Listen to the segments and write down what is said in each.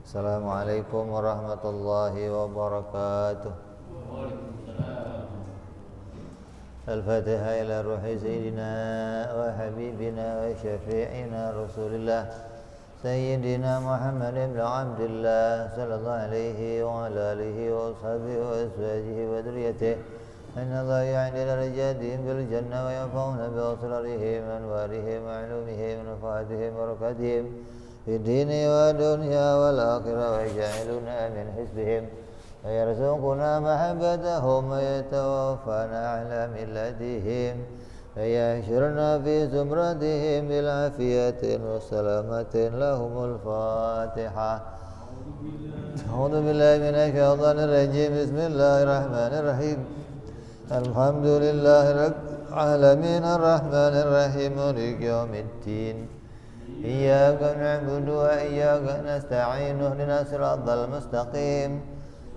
Assalamualaikum warahmatullahi wabarakatuh. Al-Fatihah ila ruhi Sayyidina wa Habibina wa Syafi'ina Rasulillah Sayyidina Muhammad ibn Abdullah sallallahu alaihi wa ala alihi wa ashabihi wa azwajihi wa dhurriyyatihi inna Allah ya'ni darajatihim bil jannah wa yanfa'una bi asrarihim anwarihim wa ulumihim wa nafaatihim wa barakatihim في الدين والدنيا والآخرة ويجعلنا من حزبهم ويرزقنا محبتهم ويتوفانا على ملتهم ويحشرنا في زمرتهم بالعافية والسلامة لهم الفاتحة. أعوذ بالله من الشيطان الرجيم. بسم الله الرحمن الرحيم. الحمد لله رب العالمين الرحمن الرحيم مالك يوم الدين إياك نعبد وإياك نستعين اهدنا الصراط المستقيم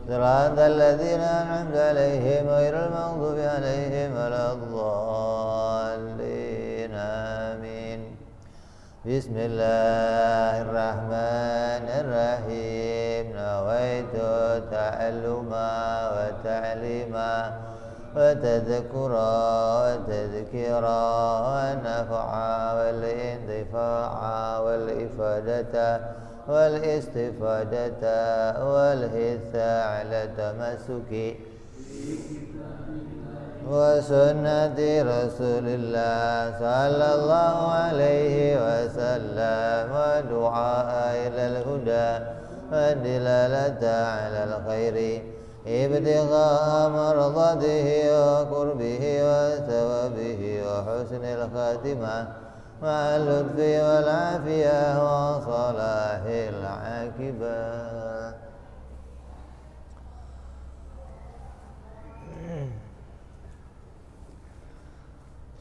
صراط الذين أنعمت عليهم غير المغضوب عليهم ولا الضالين آمين. بسم الله الرحمن الرحيم. نويت تعلما وتعليما وتذكرا وتذكيرا والنفعا والانتفاعا والإفادة والاستفادة والحث على التمسك وسنة رسول الله صلى الله عليه وسلم ودعاء إلى الهدى والدلالة على الخير ابتغاء مرضاته وقربه وثوابه وحسن الخاتمة مع اللطف والعافية وصلاح العاقبة.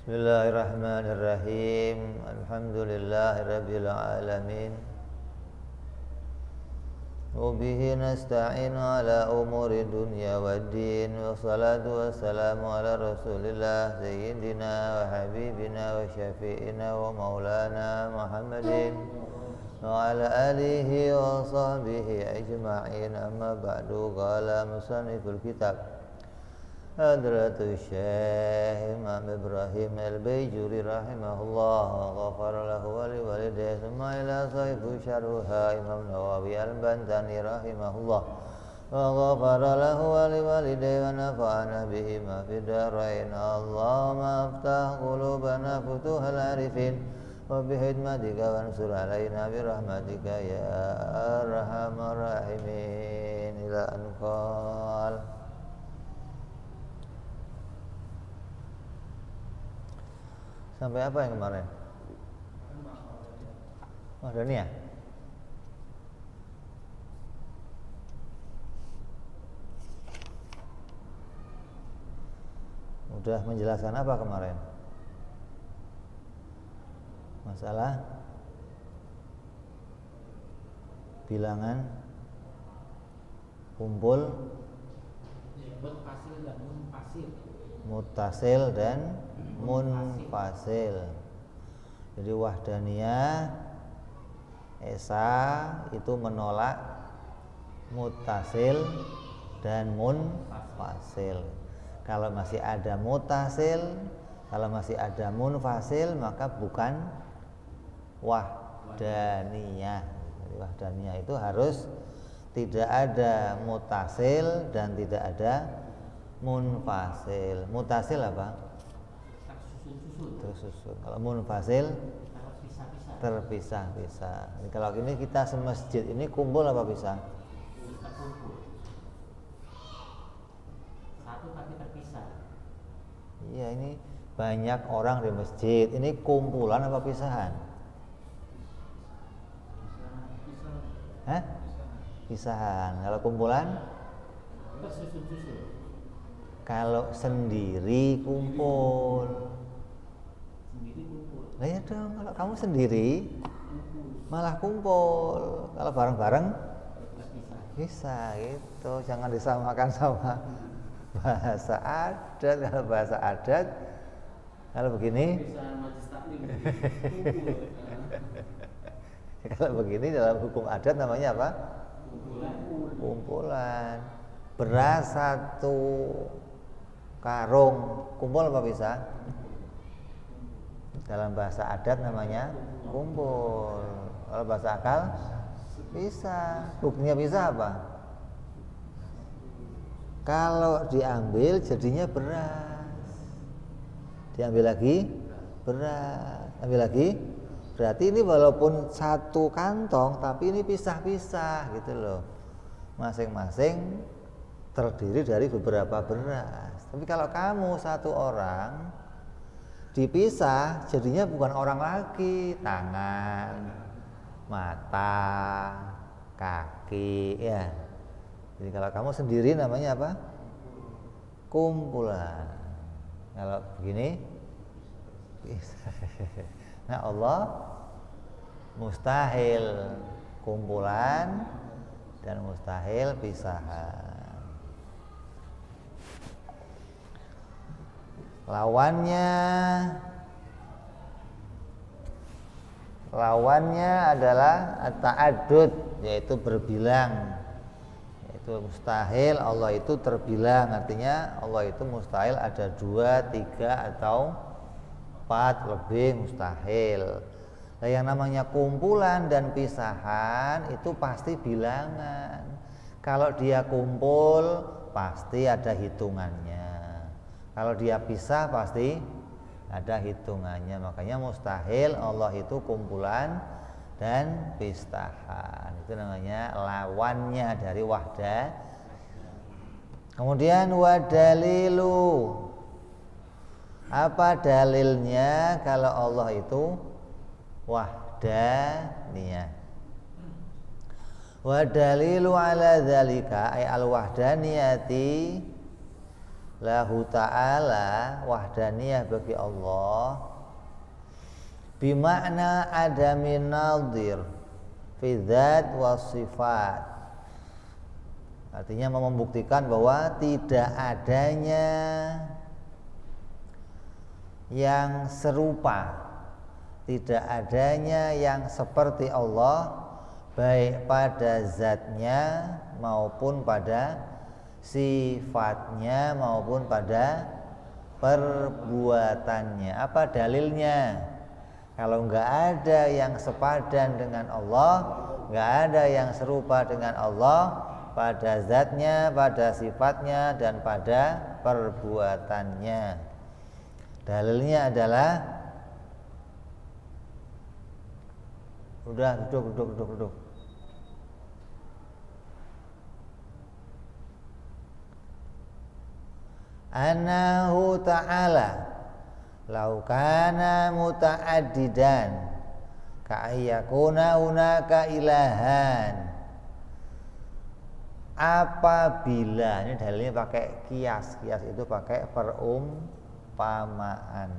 Bismillahirrahmanirrahim. Alhamdulillahi rabbil alamin. Wabihi nasta'inu ala umuri dunya wa din. Wassalatu wassalamu ala rasulillah Sayyidina wa Habibina wa Syafi'ina wa Maulana Muhammadin wa ala alihi wa sahbihi ajma'in. Amma ba'du. Qala musanniful kitab Hadratus Syekh Imam Ibrahim Al-Baijuri rahimahullah wa ghafara lahu wa liwalidayhi thumma ila sahibu syarhuha Imam Nawawi Al-Bantani rahimahullah wa ghafara lahu wa liwalidayhi wa nafa'ana bihima fid dharain. Allahumma aftah qulubana futuhal arifin wa bihidmatika wansur alaina birahmatika ya arhamar rahimin. Ila anqal. Sampai apa yang kemarin? Wahdaniyah. Udah menjelaskan apa kemarin? Masalah bilangan kumpul mutasil dan munfasil. Jadi wahdaniyah esa itu menolak mutasil dan munfasil. Kalau masih ada mutasil, kalau masih ada munfasil, maka bukan wahdaniyah. Jadi wahdaniyah itu harus tidak ada mutasil dan tidak ada munfasil. Mutasil apa? Tersusun. Kalau munfasil terpisah-pisah. Kalau ini kita semasjid ini kumpul apa pisah? Satu tapi terpisah. Iya, ini banyak orang di masjid. Ini kumpulan apa pisahan? Hah? Pisahan. Kalau kumpulan? Tersusun-susun. Kalau sendiri kumpul. Nah ya dong, kalau kamu sendiri malah kumpul. Kalau bareng-bareng bisa gitu. Jangan disamakan sama bahasa adat. Kalau bahasa adat, kalau begini kalau begini dalam hukum adat namanya apa? Kumpulan. Beras 1 karung, kumpul apa bisa? Dalam bahasa adat namanya kumpul. Kalau bahasa akal bisa. Buktinya bisa apa? Kalau diambil jadinya beras. Diambil lagi beras. Ambil lagi. Berarti ini walaupun 1 kantong tapi ini pisah-pisah gitu loh. Masing-masing terdiri dari beberapa beras. Tapi kalau kamu 1 orang dipisah, jadinya bukan orang lagi, tangan, mata, kaki, ya. Jadi kalau kamu sendiri namanya apa? Kumpulan. Kalau begini, nah Allah mustahil kumpulan dan mustahil pisahan. Lawannya adalah at-ta'addud, yaitu berbilang. Yaitu mustahil Allah itu terbilang, artinya Allah itu mustahil ada 2, 3 atau 4 lebih mustahil. Nah, yang namanya kumpulan dan pisahan itu pasti bilangan. Kalau dia kumpul pasti ada hitungannya. Kalau dia pisah pasti ada hitungannya. Makanya mustahil Allah itu kumpulan dan pisahan. Itu namanya lawannya dari wahdah. Kemudian wadalilu. Apa dalilnya kalau Allah itu wahdaniyah? Wa dalilu ala dzalika ay al wahdaniyati lahu ta'ala, wahdaniyah bagi Allah bimakna adamin nadhir fi dzat was sifat. Artinya membuktikan bahwa tidak adanya yang serupa, tidak adanya yang seperti Allah, baik pada zatnya maupun pada sifatnya maupun pada perbuatannya. Apa dalilnya? Kalau nggak ada yang sepadan dengan Allah, nggak ada yang serupa dengan Allah pada zatnya, pada sifatnya dan pada perbuatannya. Dalilnya adalah udah duduk. Anahu ta'ala lau kana muta'addidan ka'ayyakuna hunaka ilahan. Apabila, ini dalilnya pakai kias itu pakai perumpamaan.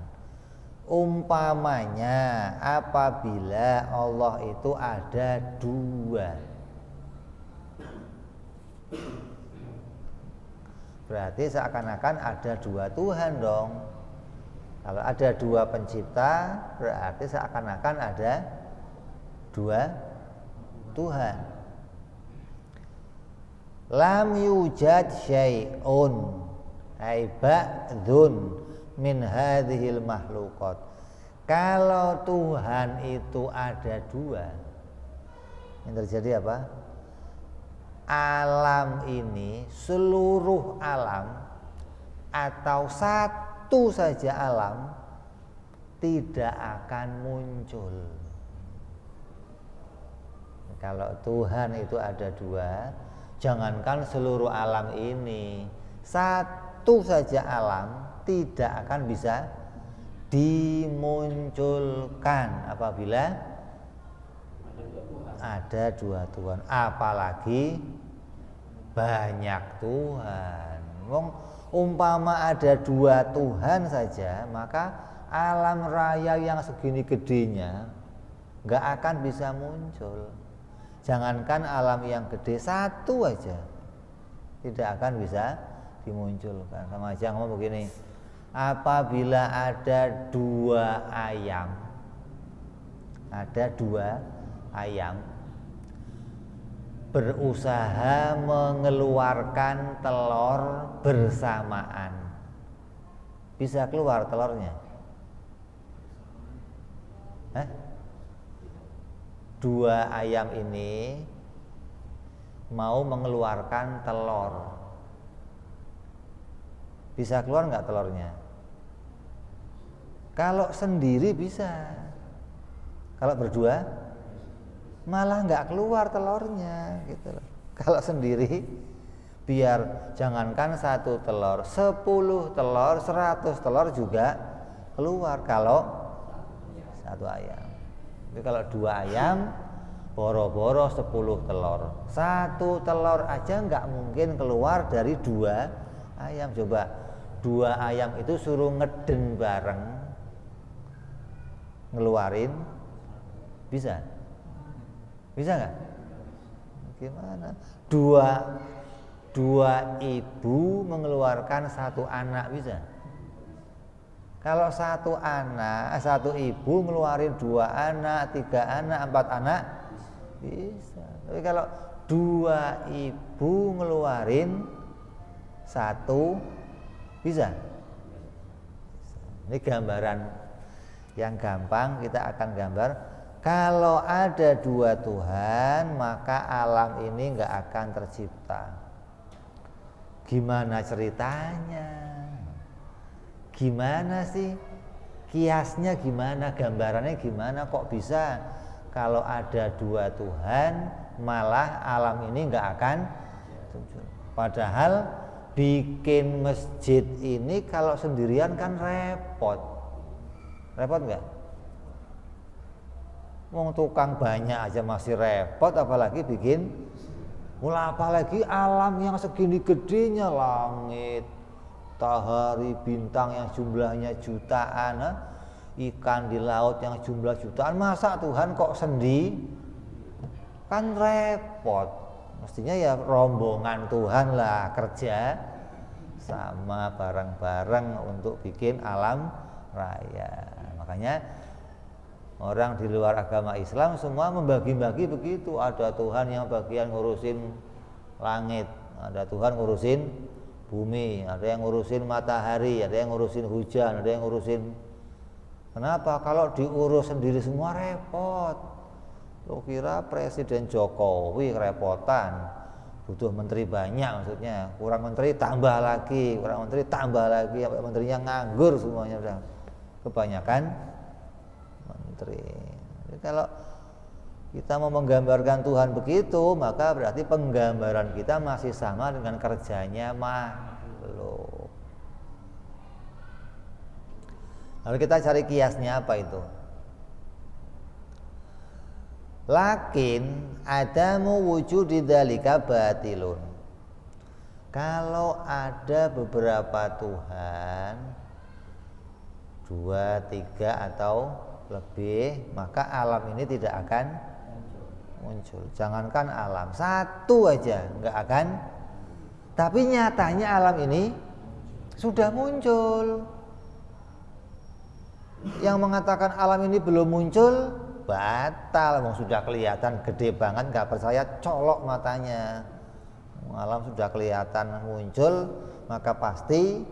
Umpamanya apabila Allah itu ada 2, berarti seakan-akan ada 2 Tuhan dong. Kalau ada 2 pencipta, berarti seakan-akan ada 2 Tuhan. Lam yujad syai'un ay ba'dun min hadhil makhluqat. Kalau Tuhan itu ada 2, yang terjadi apa? Alam ini, seluruh alam atau satu saja alam tidak akan muncul. Kalau Tuhan itu ada 2, jangankan seluruh alam ini, satu saja alam tidak akan bisa dimunculkan apabila ada 2 Tuhan, apalagi banyak Tuhan. Umpama ada 2 Tuhan saja, maka alam raya yang segini gedenya nggak akan bisa muncul. Jangankan alam yang gede, satu aja tidak akan bisa dimunculkan. Sama aja ngomong begini, apabila ada 2 ayam, berusaha mengeluarkan telur bersamaan. Bisa keluar telurnya? Dua ayam ini mau mengeluarkan telur. Bisa keluar nggak telurnya? Kalau sendiri bisa. Kalau berdua malah nggak keluar telurnya gitu loh. Kalau sendiri biar jangankan 1 telur, 10 telur, 100 telur juga keluar kalau 1 ayam. Tapi kalau 2 ayam boro-boro 10 telur. 1 telur aja nggak mungkin keluar dari 2 ayam. Coba 2 ayam itu suruh ngeden bareng, ngeluarin, bisa? Bisa nggak? Gimana? Dua ibu mengeluarkan 1 anak bisa? Kalau 1 anak, 1 ibu ngeluarin 2 anak, 3 anak, 4 anak bisa. Tapi kalau 2 ibu ngeluarin 1 bisa? Ini gambaran yang gampang. Kita akan gambar. Kalau ada 2 Tuhan, maka alam ini nggak akan tercipta. Gimana ceritanya? Gimana sih? Kiasnya gimana? Gambarannya gimana? Kok bisa kalau ada 2 Tuhan, malah alam ini nggak akan muncul? Padahal bikin masjid ini kalau sendirian kan repot. Repot nggak? Wong tukang banyak aja masih repot, apalagi bikin. Mula apalagi alam yang segini gedenya, langit, matahari, bintang yang jumlahnya jutaan, ikan di laut yang jumlah jutaan. Masa Tuhan kok sendi? Kan repot. Mestinya ya rombongan Tuhan lah kerja sama bareng-bareng untuk bikin alam raya. Makanya orang di luar agama Islam semua membagi-bagi begitu. Ada Tuhan yang bagian ngurusin langit, ada Tuhan ngurusin bumi, ada yang ngurusin matahari, ada yang ngurusin hujan, ada yang ngurusin. Kenapa? Kalau diurus sendiri semua repot. Lo kira Presiden Jokowi kerepotan, butuh menteri banyak maksudnya. Kurang menteri tambah lagi, kurang menteri tambah lagi, sampai menterinya nganggur semuanya udah. Kebanyakan menteri. Jadi kalau kita mau menggambarkan Tuhan begitu, maka berarti penggambaran kita masih sama dengan kerjanya makhluk. Lalu kita cari kiasnya apa itu? Lakin adamu wujudi dzalika batilun. Kalau ada beberapa Tuhan, 2, 3 atau lebih, maka alam ini tidak akan muncul. Jangankan alam, 1 aja nggak akan. Tapi nyatanya alam ini sudah muncul. Yang mengatakan alam ini belum muncul batal. Sudah kelihatan gede banget, nggak percaya colok matanya. Alam sudah kelihatan muncul, maka pasti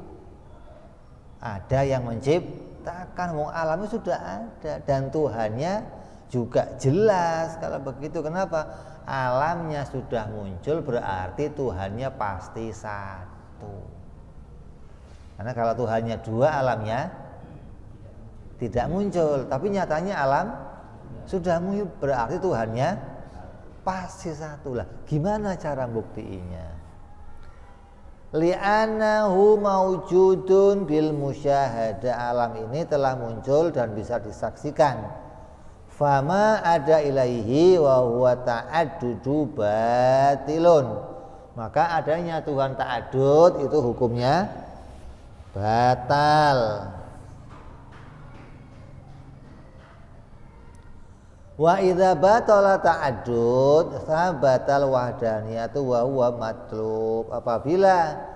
ada yang menciptakan. Alamnya sudah ada dan Tuhannya juga jelas. Kalau begitu kenapa? Alamnya sudah muncul berarti Tuhannya pasti 1. Karena kalau Tuhannya 2, alamnya tidak muncul. Tapi nyatanya alam sudah muncul berarti Tuhannya pasti 1 lah. Gimana cara buktiinya? Li'annahu mawjudun bil musyahadah. Alam ini telah muncul dan bisa disaksikan. Fama ada ilaihi wa huwa ta'addudu batilun. Maka adanya Tuhan ta'addud itu hukumnya batal. Wa idza batala ta'addud sabatal wahdaniyatu wa huwa matlub. Apabila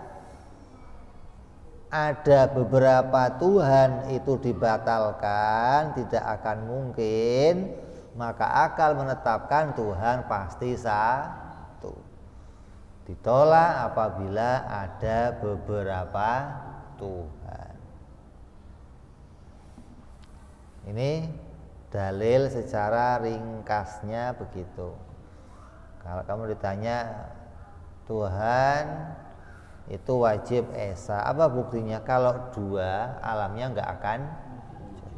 ada beberapa Tuhan itu dibatalkan, tidak akan mungkin, maka akal menetapkan Tuhan pasti 1. satu. Ditolak apabila ada beberapa Tuhan. Ini dalil secara ringkasnya begitu. Kalau kamu ditanya Tuhan itu wajib esa, apa buktinya? Kalau dua alamnya enggak akan muncul.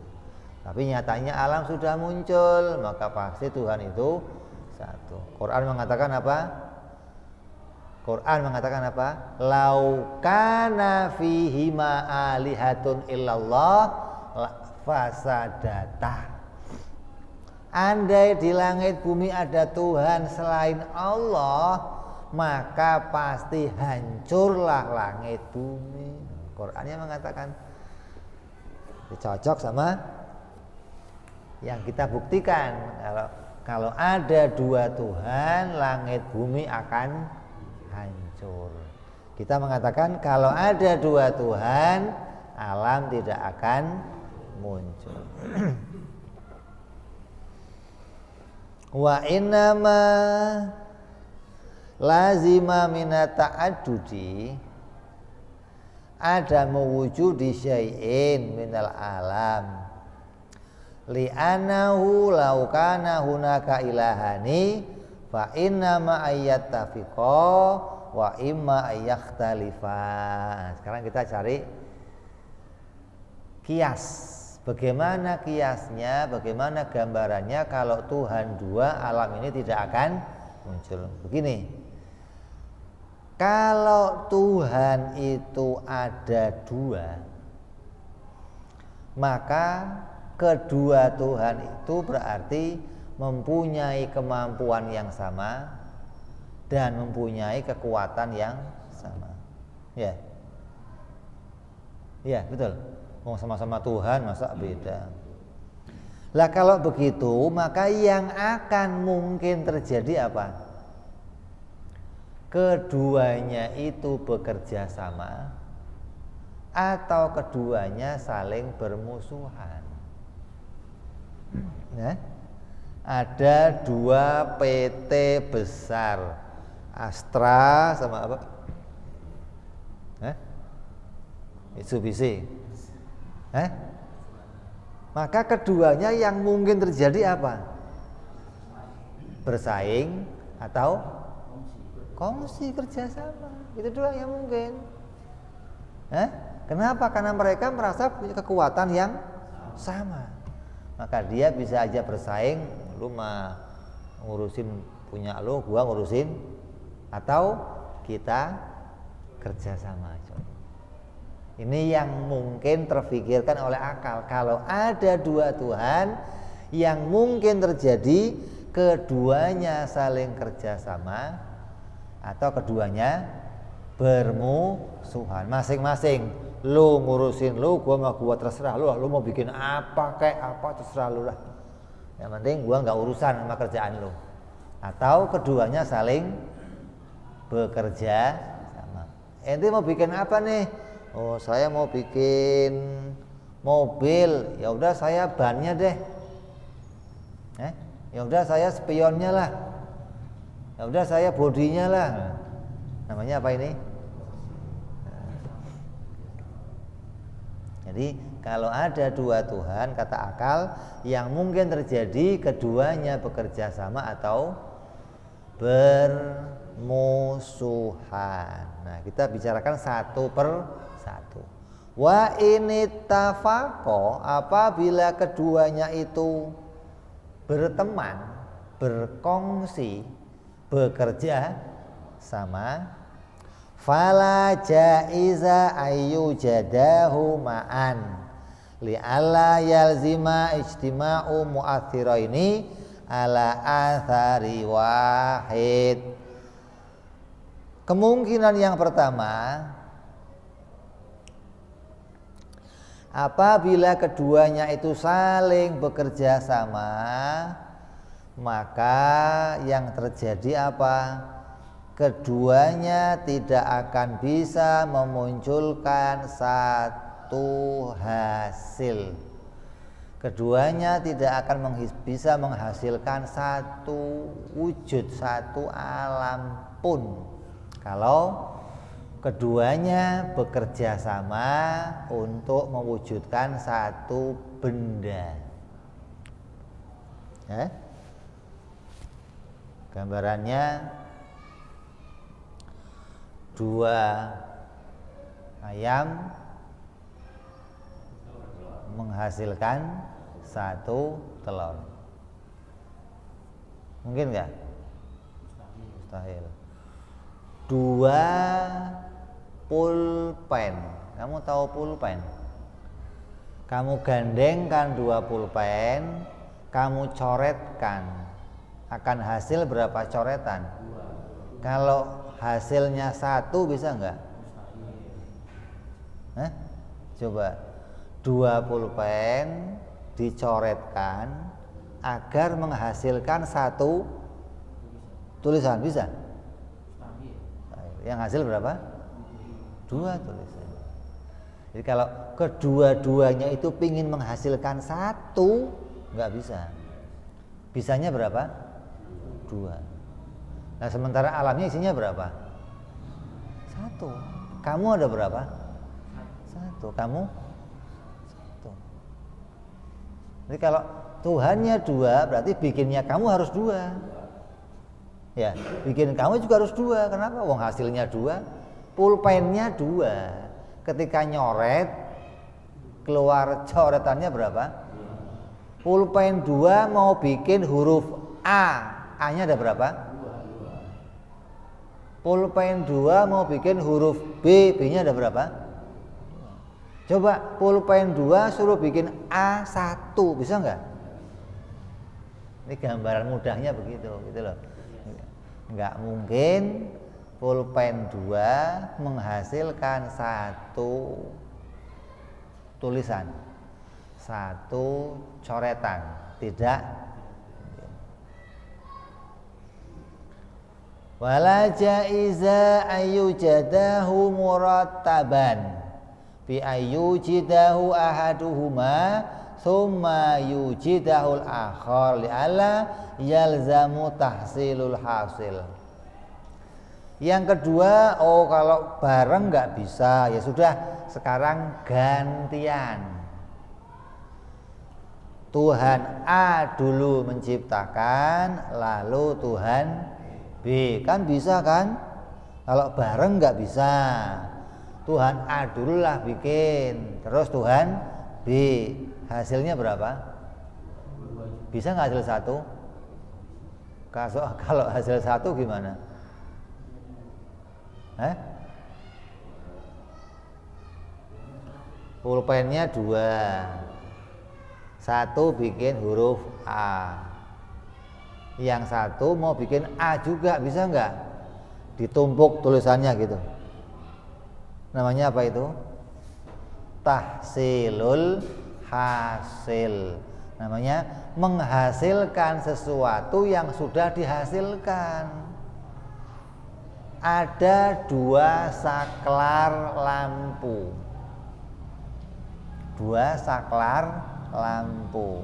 Tapi nyatanya alam sudah muncul, maka pasti Tuhan itu satu. Quran mengatakan apa? Lau kana fihi ma alihatun illallah fasadata. Andai di langit bumi ada Tuhan selain Allah, maka pasti hancurlah langit bumi. Qurannya mengatakan, cocok sama yang kita buktikan. Kalau ada dua Tuhan, langit bumi akan hancur. Kita mengatakan kalau ada dua Tuhan, alam tidak akan muncul. Wa innama lazima minat ta'addudi ada mewujudi syai'in minal alam li'anahu law kana hunaka ilahani fa inna ma ayyattafiqa wa imma ayyahtalifa. Sekarang kita cari kias. Bagaimana kiasnya, bagaimana gambarannya kalau Tuhan dua, alam ini tidak akan muncul. Begini, kalau Tuhan itu ada dua, maka kedua Tuhan itu berarti mempunyai kemampuan yang sama dan mempunyai kekuatan yang sama. Ya, ya betul. Mau sama-sama Tuhan, masa beda? Lah kalau begitu, maka yang akan mungkin terjadi apa? Keduanya itu bekerja sama atau keduanya saling bermusuhan. Ya? Ada dua PT besar, Astra sama apa? Mitsubishi. Maka keduanya yang mungkin terjadi apa? Bersaing atau kongsi kerjasama. Itu doang yang mungkin. Kenapa? Karena mereka merasa punya kekuatan yang sama. Maka dia bisa aja bersaing, lu mah ngurusin punya lu, gua ngurusin, atau kita kerjasama. Ini yang mungkin terfikirkan oleh akal. Kalau ada dua Tuhan, yang mungkin terjadi keduanya saling kerjasama atau keduanya bermusuhan. Masing-masing lu ngurusin lu, gua mah gua terserah lu. Lu mau bikin apa kayak apa terserah lu lah. Yang penting gua nggak urusan sama kerjaan lu. Atau keduanya saling bekerja sama. Ente mau bikin apa nih? Oh, saya mau bikin mobil. Ya udah saya bannya deh. Ya udah saya spionnya lah. Ya udah saya bodinya lah. Namanya apa ini? Jadi kalau ada dua Tuhan, kata akal, yang mungkin terjadi keduanya bekerja sama atau bermusuhan. Nah, kita bicarakan satu per satu. Wa ini tafaqo, apabila keduanya itu berteman, berkongsi, bekerja sama, fala jaiza ayyujadahu ma'an li'alla yalzima ijtima'u mu'athiraini ala athari wahid. Kemungkinan yang pertama, apabila keduanya itu saling bekerja sama, maka yang terjadi apa? Keduanya tidak akan bisa memunculkan satu hasil. keduanya tidak akan bisa menghasilkan satu wujud, satu alam pun kalau keduanya bekerja sama untuk mewujudkan satu benda. Ya? Gambarannya dua ayam menghasilkan satu telur. Mungkin nggak? Mustahil. Dua pulpen. Kamu tahu pulpen? Kamu gandengkan dua pulpen, kamu coretkan. Akan hasil berapa coretan? Kalau hasilnya satu bisa nggak? Coba. Dua pulpen dicoretkan agar menghasilkan satu tulisan, bisa? Yang hasil berapa? Dua tulisan. Jadi kalau kedua-duanya itu pingin menghasilkan satu, nggak bisa. Bisanya berapa? Dua. Nah sementara alamnya isinya berapa? Satu. Kamu ada berapa? Satu. Kamu? Jadi kalau Tuhannya dua, berarti bikinnya kamu harus dua. Ya, bikin kamu juga harus dua. Kenapa? Wong hasilnya dua, pulpennya dua. Ketika nyoret, keluar coretannya berapa? Pulpen dua mau bikin huruf A, A-nya ada berapa? Pulpen dua mau bikin huruf B, B-nya ada berapa? Coba pulpen 2 suruh bikin A1, bisa nggak? Ini gambaran mudahnya begitu, gitu loh. Nggak mungkin pulpen 2 menghasilkan satu tulisan, satu coretan, tidak. Wala jaiza ayyujadahu murattaban bi ayyujidahu ahaduhuma thumma yujidahul akhar li'alla yalzamu tahsilul hasil. Yang kedua, kalau bareng nggak bisa, ya sudah sekarang gantian. Tuhan A dulu menciptakan, lalu Tuhan B, kan bisa kan? Kalau bareng nggak bisa. Tuhan A dulu lah bikin, terus Tuhan B, hasilnya berapa? Bisa nggak hasil satu? Kalau hasil satu gimana? Pulpennya 2, satu bikin huruf A, yang satu mau bikin A juga, bisa nggak? Ditumpuk tulisannya gitu. Namanya apa itu? Tahsilul hasil. Namanya menghasilkan sesuatu yang sudah dihasilkan. Ada 2 saklar lampu. 2 saklar lampu.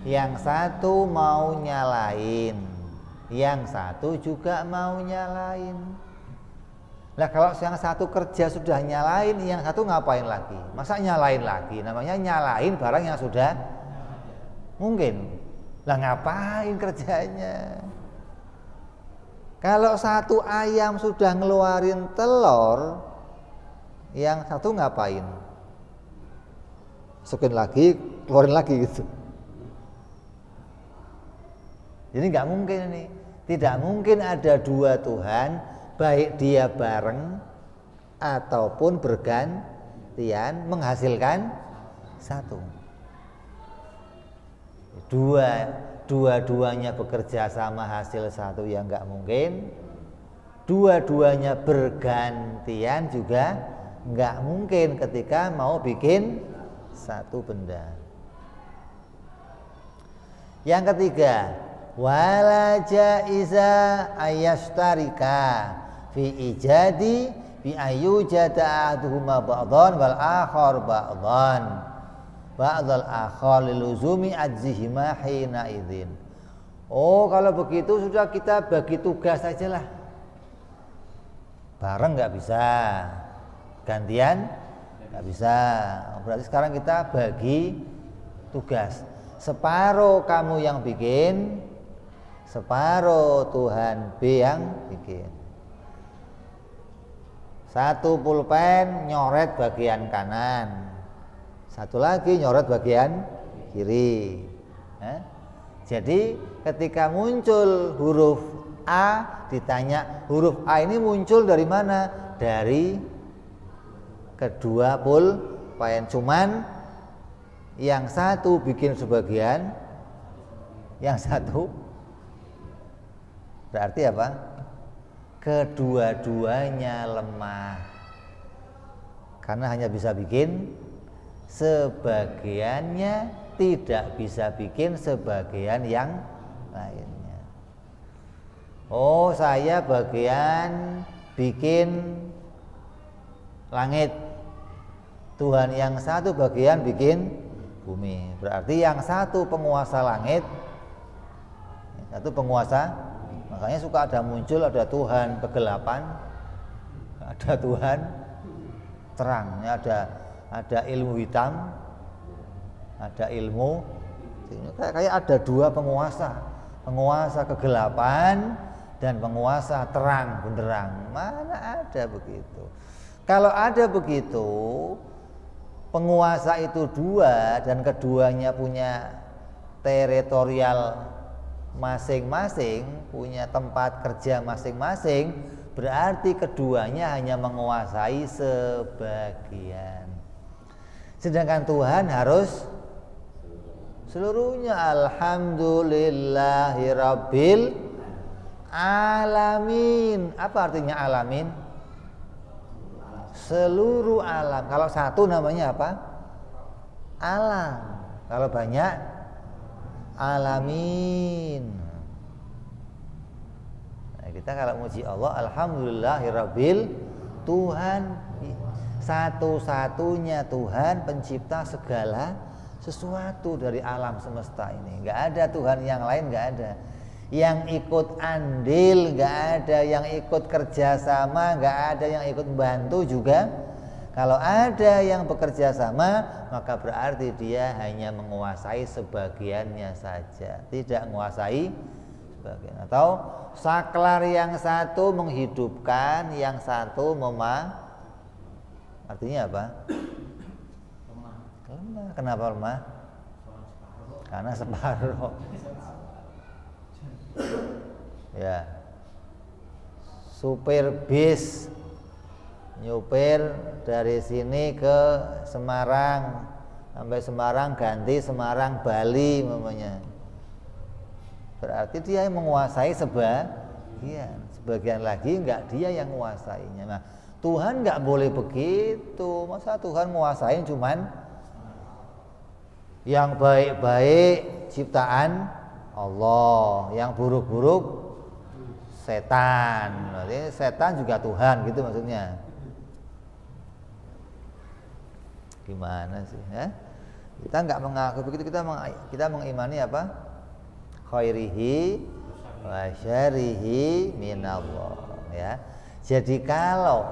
Yang satu mau nyalain, yang satu juga mau nyalain. Lah kalau yang satu kerja sudah nyalain, yang satu ngapain lagi? Masa nyalain lagi? Namanya nyalain barang yang sudah mungkin. Lah ngapain kerjanya? Kalau satu ayam sudah ngeluarin telur, yang satu ngapain? Masukin lagi, keluarin lagi gitu. Jadi nggak mungkin ini. Tidak mungkin ada 2 Tuhan, baik dia bareng ataupun bergantian menghasilkan satu. Dua-duanya bekerja sama hasil satu yang nggak mungkin. Dua-duanya bergantian juga nggak mungkin ketika mau bikin satu benda. Yang ketiga, wala jaiza ayastarika fi ijadi bi ayyujada ahaduhuma ba'dhan wal akhar ba'dhan. ba'dal akhar liluzumi ajzihima hina idzin. Oh, kalau begitu sudah kita bagi tugas sajalah. Bareng nggak bisa, gantian nggak bisa. Berarti sekarang kita bagi tugas. Separuh kamu yang bikin, separuh Tuhan B yang bikin. Satu pulpen nyoret bagian kanan, satu lagi nyoret bagian kiri. Jadi ketika muncul huruf A, ditanya huruf A ini muncul dari mana? Dari kedua pulpen. Cuman yang satu bikin sebagian, yang satu berarti apa? Kedua-duanya lemah, karena hanya bisa bikin sebagiannya, tidak bisa bikin sebagian yang lainnya. Oh, saya bagian bikin langit, Tuhan yang satu bagian bikin bumi. Berarti yang satu penguasa langit, satu penguasa. Makanya suka ada muncul, ada Tuhan kegelapan, ada Tuhan terang, ada ilmu hitam, ada ilmu. Kayak ada dua penguasa, penguasa kegelapan dan penguasa terang benderang. Mana ada begitu? Kalau ada begitu, penguasa itu dua dan keduanya punya teritorial masing-masing, punya tempat kerja masing-masing, berarti keduanya hanya menguasai sebagian. Sedangkan Tuhan harus seluruhnya. Alhamdulillahirabbil alamin. Apa artinya alamin? Seluruh alam. Kalau satu namanya apa? Alam. Kalau banyak alamin. Nah, kita kalau muji Allah, alhamdulillahirabbil, Tuhan satu-satunya Tuhan pencipta segala sesuatu dari alam semesta ini. Enggak ada Tuhan yang lain, enggak ada. Yang ikut andil enggak ada, yang ikut kerjasama enggak ada, yang ikut bantu juga. Kalau ada yang bekerja sama, maka berarti dia hanya menguasai sebagiannya saja, tidak menguasai sebagian. Atau saklar yang satu menghidupkan, yang satu artinya apa? Lemah. Kenapa lemah? Karena separuh. Ya. Supir bis nyupir dari sini ke Semarang, sampai Semarang ganti Semarang Bali namanya. Berarti dia yang menguasai sebagian lagi enggak dia yang menguasainya. Nah, Tuhan enggak boleh begitu. Masa Tuhan menguasai cuman yang baik-baik ciptaan Allah, yang buruk-buruk setan. Berarti setan juga Tuhan gitu maksudnya. Gimana sih? Kita enggak mengaku begitu, kita mengimani apa? Khairihi wa syarihi minallah, ya. Jadi kalau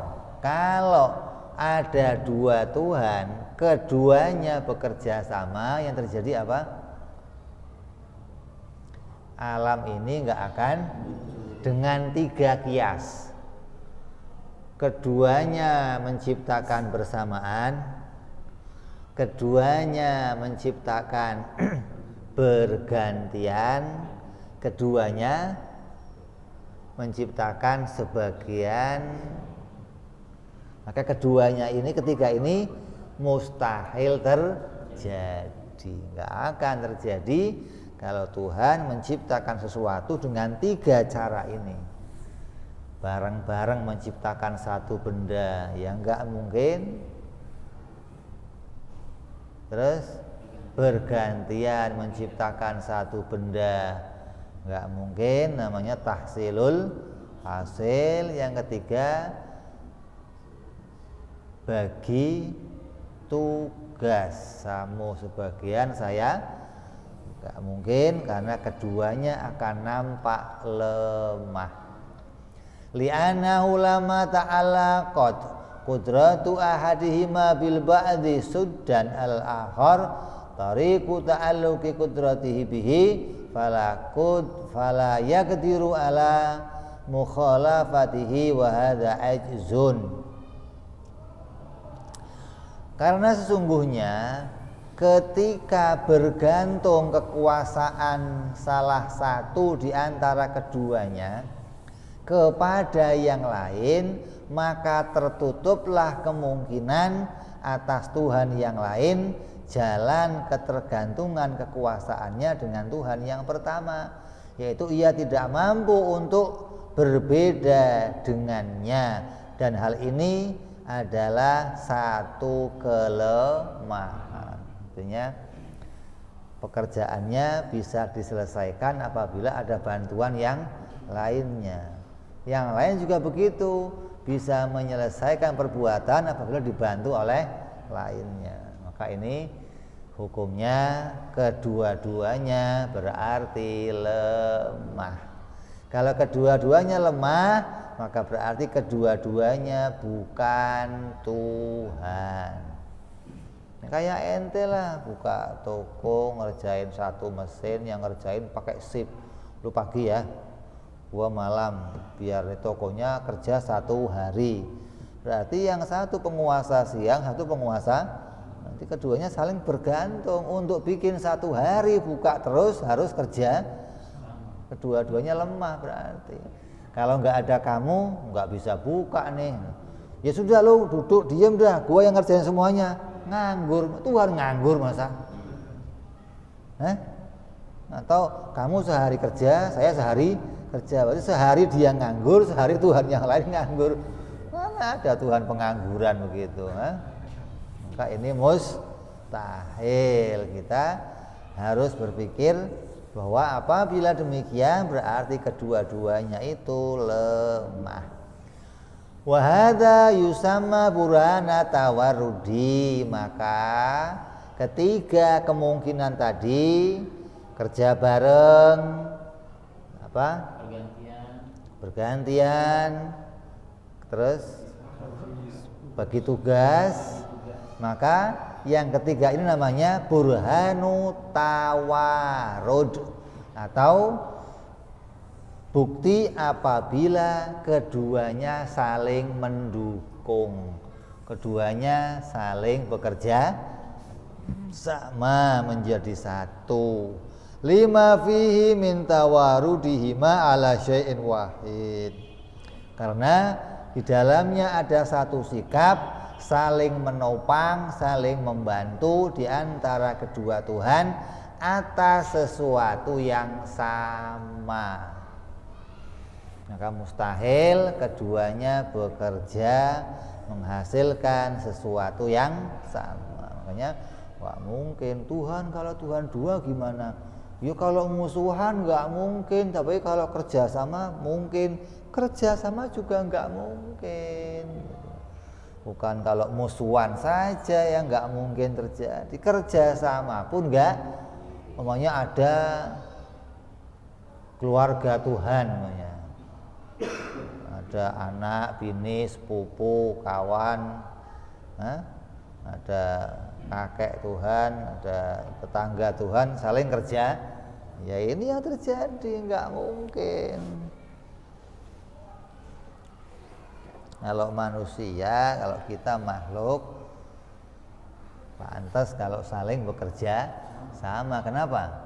ada dua Tuhan, keduanya bekerja sama, yang terjadi apa? Alam ini enggak akan dengan tiga kias. Keduanya menciptakan bersamaan, keduanya menciptakan bergantian, keduanya menciptakan sebagian. Maka keduanya ini, ketiga ini mustahil terjadi, nggak akan terjadi kalau Tuhan menciptakan sesuatu dengan tiga cara ini. Bareng-bareng menciptakan satu benda yang nggak mungkin. Terus bergantian menciptakan satu benda, nggak mungkin, namanya tahsilul hasil. Yang ketiga, bagi tugas. Samu sebagian, saya nggak mungkin karena keduanya akan nampak lemah. Li'annahu lama ta'allaqat qudratu ahadihima bil ba'di suddan al-akhar tariqu ta'alluqi qudratihi bihi fala yaqdiru ala mukhalafatihi wa hadza ajzun. Karena sesungguhnya ketika bergantung kekuasaan salah satu di antara keduanya kepada yang lain, maka tertutuplah kemungkinan atas Tuhan yang lain jalan ketergantungan kekuasaannya dengan Tuhan yang pertama, yaitu ia tidak mampu untuk berbeda dengannya, dan hal ini adalah satu kelemahan. Artinya pekerjaannya bisa diselesaikan apabila ada bantuan yang lainnya. Yang lain juga begitu, bisa menyelesaikan perbuatan apabila dibantu oleh lainnya. Maka ini hukumnya kedua-duanya berarti lemah. Kalau kedua-duanya lemah, maka berarti kedua-duanya bukan Tuhan. Kayak ente lah buka toko, ngerjain satu mesin, yang ngerjain pakai shift. Lu pagi ya, gua malam, biar tokonya kerja 1 hari. Berarti yang satu penguasa siang, satu penguasa, nanti keduanya saling bergantung. Untuk bikin 1 hari buka terus harus kerja, kedua-duanya lemah berarti. Kalau nggak ada kamu, nggak bisa buka nih. Ya sudah, lo duduk diem dah, gua yang ngerjain semuanya. Nganggur, Tuhan nganggur masa? Atau kamu sehari kerja, saya sehari kerja. Berarti sehari dia nganggur, sehari Tuhan yang lain nganggur. Mana ada Tuhan pengangguran begitu? Maka ini mustahil. Kita harus berpikir bahwa apabila demikian berarti kedua-duanya itu lemah. Wa hadza yusamma burhana tawarrudi. Maka ketiga kemungkinan tadi, kerja bareng, bergantian, terus bagi tugas, maka yang ketiga ini namanya burhanu tawarud, atau bukti apabila keduanya saling mendukung, keduanya saling bekerja sama menjadi satu. Lima fihi min tawarudihima ala syai'in wahid. Karena di dalamnya ada satu sikap saling menopang, saling membantu di antara kedua Tuhan atas sesuatu yang sama. Maka mustahil keduanya bekerja menghasilkan sesuatu yang sama. Makanya wah mungkin Tuhan, kalau Tuhan dua gimana? Ya kalau musuhan nggak mungkin, tapi kalau kerjasama mungkin. Kerjasama juga nggak mungkin. Bukan kalau musuhan saja yang nggak mungkin terjadi, kerjasama pun nggak. Umpamanya ada keluarga Tuhan, namanya ada anak, bini, sepupu, kawan, ada kakek Tuhan, ada tetangga Tuhan, saling kerja. Ya ini yang terjadi, nggak mungkin. Kalau manusia, kalau kita makhluk, pantas kalau saling bekerja sama. Kenapa?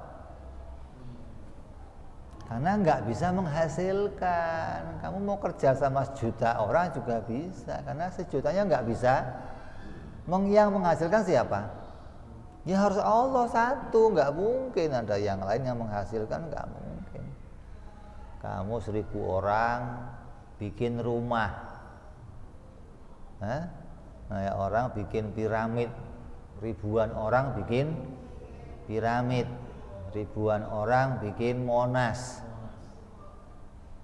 Karena nggak bisa menghasilkan. Kamu mau kerja sama 1 juta orang juga bisa, karena 1 jutanya nggak bisa. Yang menghasilkan siapa? Ya harus Allah satu, nggak mungkin ada yang lain yang menghasilkan, nggak mungkin. Kamu 1000 orang bikin rumah, nah, orang bikin piramid, ribuan orang bikin piramid, ribuan orang bikin Monas.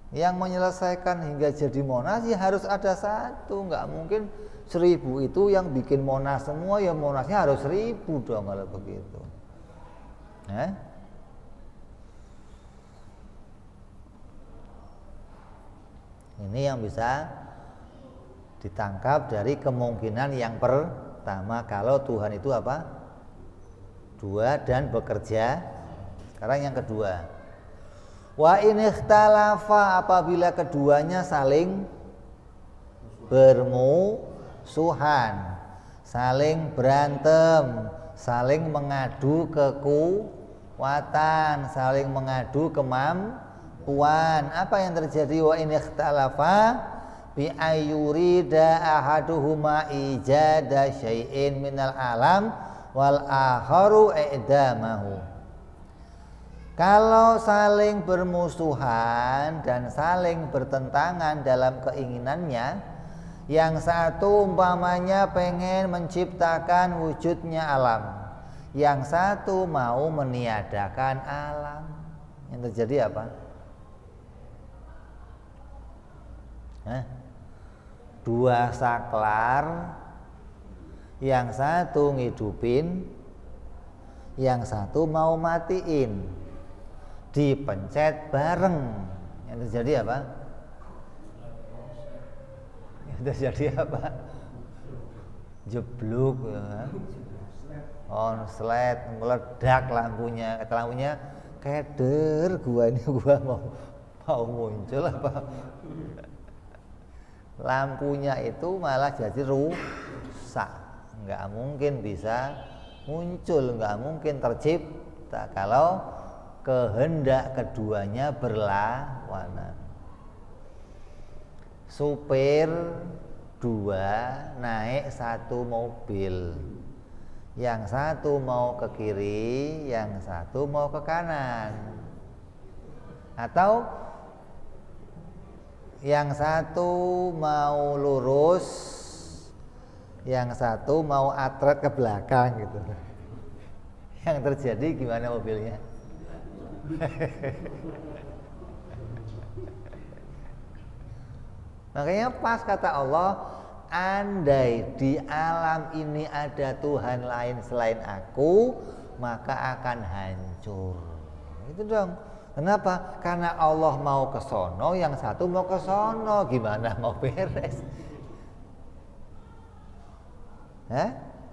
Yang menyelesaikan hingga jadi Monas ya harus ada satu, nggak mungkin 1000 itu yang bikin Monas semua, ya Monasnya harus 1000 dong kalau begitu. Ini yang bisa ditangkap dari kemungkinan yang pertama, kalau Tuhan itu apa? Dua dan bekerja. Sekarang yang kedua, wa in ikhtalafa, apabila keduanya saling bermusuhan, saling berantem, saling mengadu kekuatan, saling mengadu kemampuan. Apa yang terjadi? Wa in ikhtalafa bi ayyurida ahaduhuma ijada syai'in minal alam wal akharu i'damahu. Kalau saling bermusuhan dan saling bertentangan dalam keinginannya, yang satu umpamanya pengen menciptakan wujudnya alam, yang satu mau meniadakan alam. Yang terjadi apa? Dua saklar, yang satu ngidupin, yang satu mau matiin, dipencet bareng. Yang terjadi apa? Yang terjadi apa? Jeblok ya. Konslet, meledak lampunya. Kata lampunya, keder gua ini, gua mau muncul apa? Lampunya itu malah jadi rusak. Nggak mungkin bisa muncul, nggak mungkin tercipta kalau kehendak keduanya berlawanan. Supir dua naik satu mobil, yang satu mau ke kiri, yang satu mau ke kanan, atau yang satu mau lurus, yang satu mau atret ke belakang gitu. Yang terjadi gimana mobilnya? Makanya pas kata Allah, andai di alam ini ada Tuhan lain selain aku, maka akan hancur. Itu dong. Kenapa? Karena Allah mau ke sono, yang satu mau ke sono, gimana mau beres?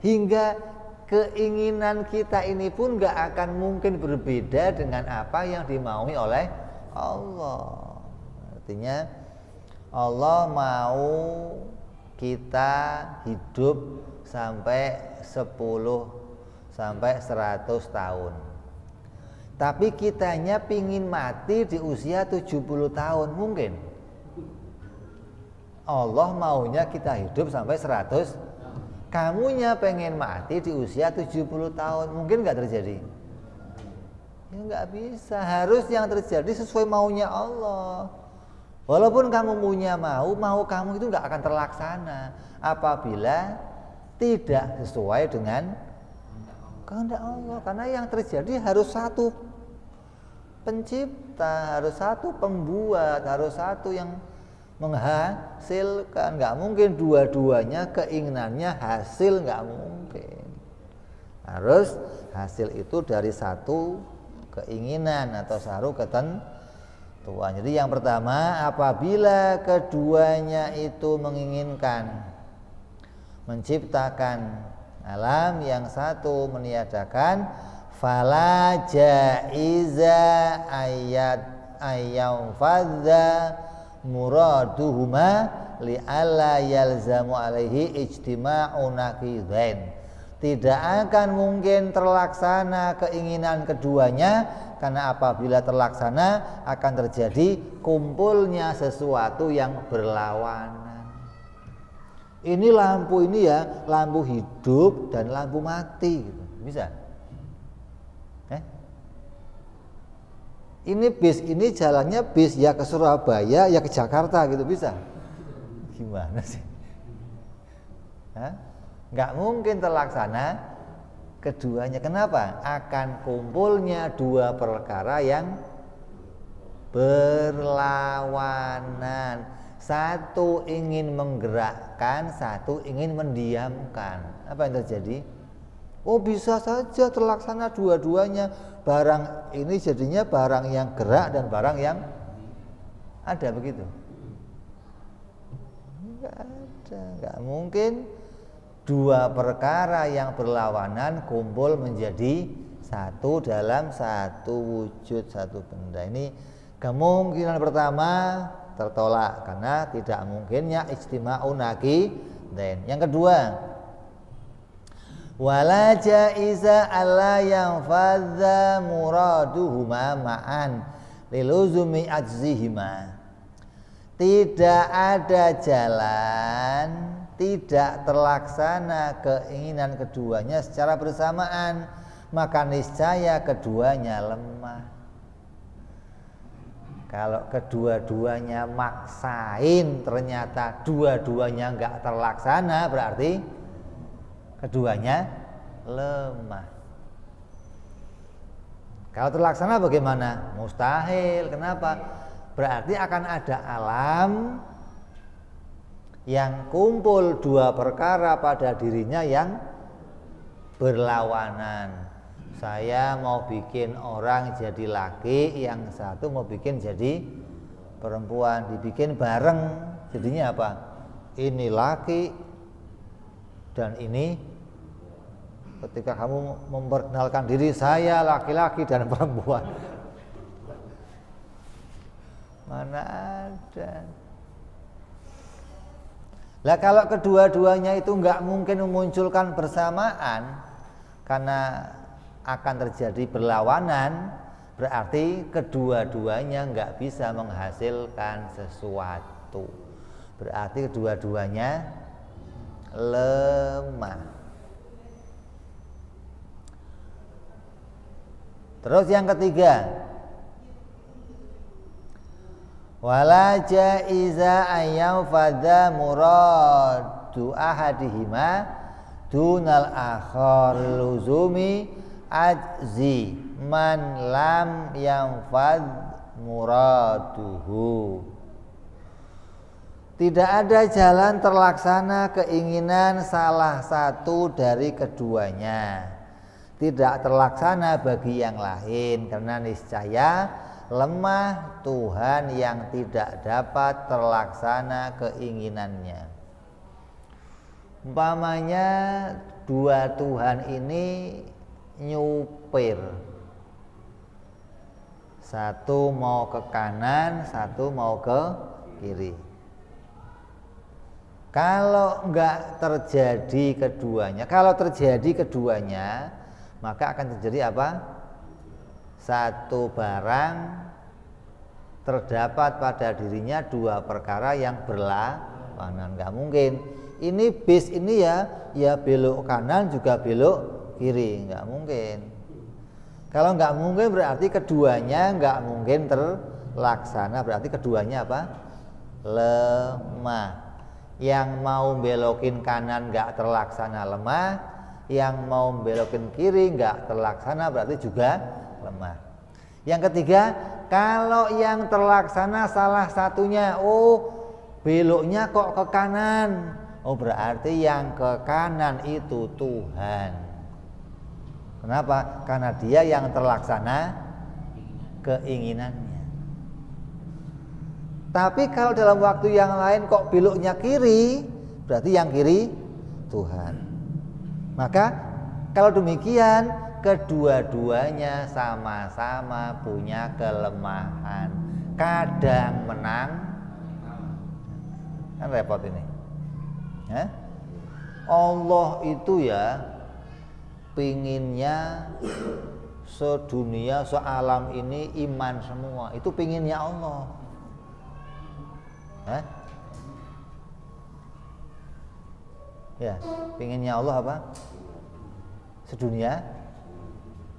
Hingga keinginan kita ini pun gak akan mungkin berbeda dengan apa yang dimaui oleh Allah. Artinya Allah mau kita hidup sampai 10 sampai 100 tahun. Tapi kitanya pingin mati di usia 70 tahun, mungkin? Allah maunya kita hidup sampai 100. Kamunya pengen mati di usia 70 tahun, mungkin gak terjadi? Ya gak bisa, harus yang terjadi sesuai maunya Allah. Walaupun kamu punya mau kamu itu gak akan terlaksana apabila tidak sesuai dengan kehendak Allah. Karena yang terjadi harus satu pencipta, harus satu pembuat, harus satu yang menghasilkan. Nggak mungkin dua-duanya keinginannya hasil, nggak mungkin. Harus hasil itu dari satu keinginan atau satu ketentuan. Jadi yang pertama, apabila keduanya itu menginginkan menciptakan alam, yang satu meniadakan, fala jaiza ayyam fadza muraduhuma li'alla yalzamu alaihi ijtima'u naqidain. Tidak akan mungkin terlaksana keinginan keduanya, karena apabila terlaksana akan terjadi kumpulnya sesuatu yang berlawanan. Ini lampu ini ya, lampu hidup dan lampu mati gitu. Bisa? Ini bis, ini jalannya bis ya ke Surabaya ya ke Jakarta gitu, bisa? Gimana sih? Nggak mungkin terlaksana keduanya. Kenapa? Akan kumpulnya dua perkara yang berlawanan. Satu ingin menggerakkan, satu ingin mendiamkan. Apa yang terjadi? Oh, bisa saja terlaksana dua-duanya. Barang ini jadinya barang yang gerak dan barang yang ada, begitu. Enggak ada, enggak mungkin dua perkara yang berlawanan kumpul menjadi satu dalam satu wujud, satu benda. Ini kemungkinan pertama tertolak karena tidak mungkinnya ijtima'un naqidain. Yang kedua, wala jaiza alla yanfadza muraduhuma ma'an liluzumi ajzihima. Tidak ada jalan, tidak terlaksana keinginan keduanya secara bersamaan, maka niscaya keduanya lemah. Kalau kedua-duanya maksain ternyata dua-duanya enggak terlaksana, berarti keduanya lemah. Kalau terlaksana bagaimana? Mustahil. Kenapa? Berarti akan ada alam yang kumpul dua perkara pada dirinya yang berlawanan. Saya mau bikin orang jadi laki, yang satu mau bikin jadi perempuan, dibikin bareng. Jadinya apa? Ini laki dan ini, ketika kamu memperkenalkan diri, saya laki-laki dan perempuan. Mana ada. Lah kalau kedua-duanya itu enggak mungkin memunculkan bersamaan karena akan terjadi berlawanan, berarti kedua-duanya enggak bisa menghasilkan sesuatu. Berarti kedua-duanya lemah. Terus yang ketiga, wala jaiza ayyafadza muradu ahadihima dunal akhar luzumi ajzi man lam yanfad muraduhu. Tidak ada jalan terlaksana keinginan salah satu dari keduanya, tidak terlaksana bagi yang lain, karena niscaya lemah Tuhan yang tidak dapat terlaksana keinginannya. Umpamanya dua Tuhan ini nyupir, satu mau ke kanan, satu mau ke kiri. Kalau enggak terjadi keduanya, kalau terjadi keduanya, maka akan terjadi apa? Satu barang terdapat pada dirinya dua perkara yang berlawanan. Enggak mungkin. Ini bis ini ya belok kanan juga belok kiri, enggak mungkin. Kalau enggak mungkin berarti keduanya enggak mungkin terlaksana, berarti keduanya apa? Lemah. Yang mau belokin kanan enggak terlaksana, lemah. Yang mau belokin kiri enggak terlaksana, berarti juga lemah. Yang ketiga, kalau yang terlaksana salah satunya, beloknya kok ke kanan, berarti yang ke kanan itu Tuhan. Kenapa? Karena dia yang terlaksana keinginannya. Tapi kalau dalam waktu yang lain kok beloknya kiri, berarti yang kiri Tuhan. Maka kalau demikian, kedua-duanya sama-sama punya kelemahan. Kadang menang, kan repot ini. Allah itu pinginnya sedunia, sealam ini iman semua. Itu pinginnya Allah. Pinginnya Allah apa? Sedunia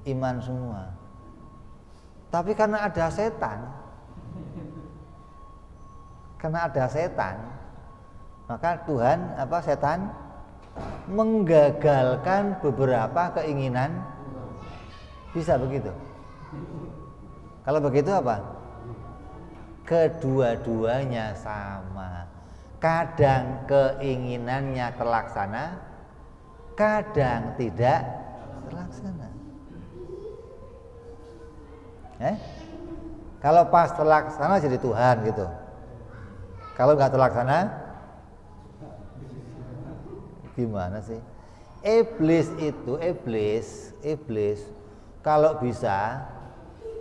iman semua. Tapi karena ada setan, maka Tuhan setan menggagalkan beberapa keinginan. Bisa begitu. Kalau begitu apa? kedua-duanya sama. Kadang keinginannya terlaksana, kadang tidak terlaksana. Kalau pas terlaksana jadi Tuhan gitu. Kalau nggak terlaksana, gimana sih? Iblis kalau bisa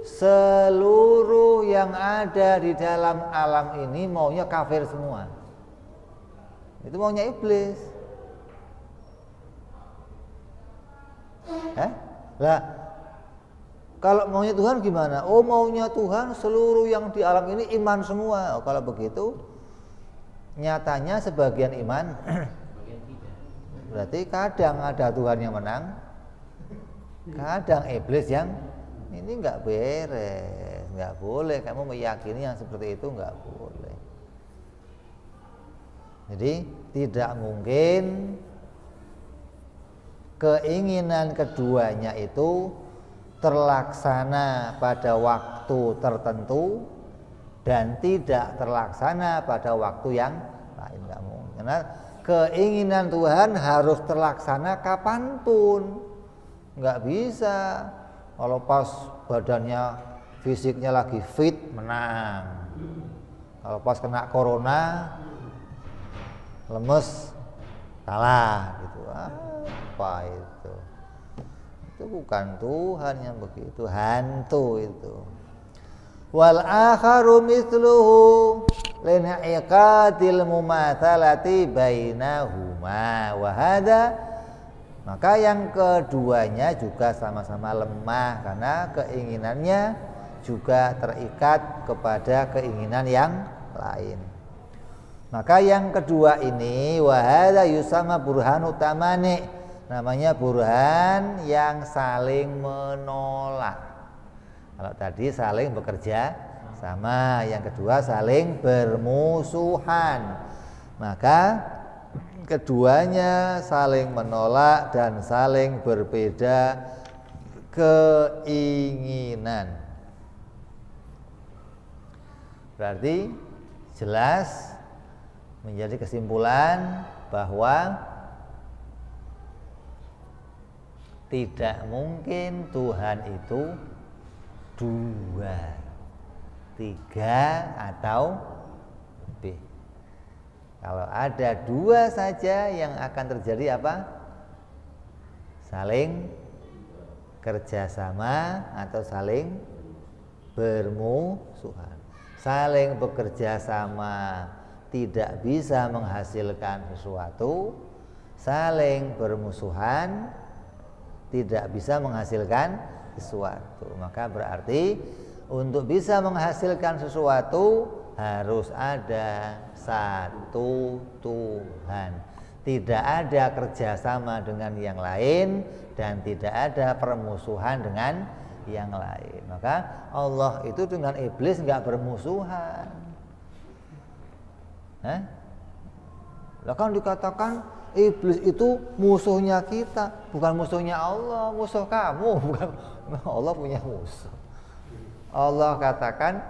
seluruh yang ada di dalam alam ini maunya kafir semua. Itu maunya iblis. Lah, kalau maunya Tuhan gimana? Oh, maunya Tuhan seluruh yang di alam ini iman semua. Oh, kalau begitu nyatanya sebagian iman berarti kadang ada Tuhan yang menang, kadang iblis yang ini nggak beres, nggak boleh kamu meyakini yang seperti itu, nggak boleh. Jadi tidak mungkin keinginan keduanya itu terlaksana pada waktu tertentu dan tidak terlaksana pada waktu yang lain, nggak mungkin. Karena keinginan Tuhan harus terlaksana kapanpun, nggak bisa. Kalau pas badannya fisiknya lagi fit menang, kalau pas kena corona lemes kalah gitu. Apa itu? Itu bukan Tuhan yang begitu, hantu itu. Wal akharu mithluhu lin'iqatil mumatsalati bainahuma wa hadza. Maka yang keduanya juga sama-sama lemah karena keinginannya juga terikat kepada keinginan yang lain. Maka yang kedua ini wa hadza yusamma burhanu tamani, namanya burhan yang saling menolak. Kalau tadi saling bekerja sama, yang kedua saling bermusuhan. Maka keduanya saling menolak dan saling berbeda keinginan. Berarti jelas menjadi kesimpulan bahwa tidak mungkin Tuhan itu dua, tiga atau lebih. Kalau ada dua saja yang akan terjadi apa? Saling kerjasama atau saling bermusuhan. Saling bekerja sama tidak bisa menghasilkan sesuatu, saling bermusuhan tidak bisa menghasilkan sesuatu. Maka berarti untuk bisa menghasilkan sesuatu harus ada satu Tuhan. Tidak ada kerjasama dengan yang lain dan tidak ada permusuhan dengan yang lain. Maka Allah itu dengan iblis enggak bermusuhan. Lah kan dikatakan iblis itu musuhnya kita, bukan musuhnya Allah, musuh kamu, bukan. Allah punya musuh. Allah katakan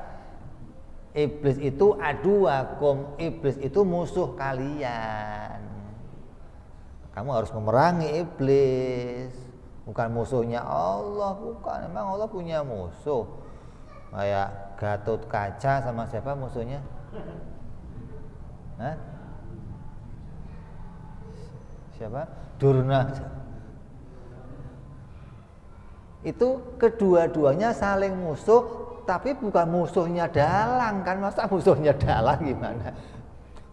iblis itu aduwakum, iblis itu musuh kalian. Kamu harus memerangi iblis, bukan musuhnya Allah, bukan. Emang Allah punya musuh? Kayak Gatot Kaca sama siapa musuhnya? Siapa? Durna. Itu kedua-duanya saling musuh, tapi bukan musuhnya dalang kan? Masa musuhnya dalang gimana?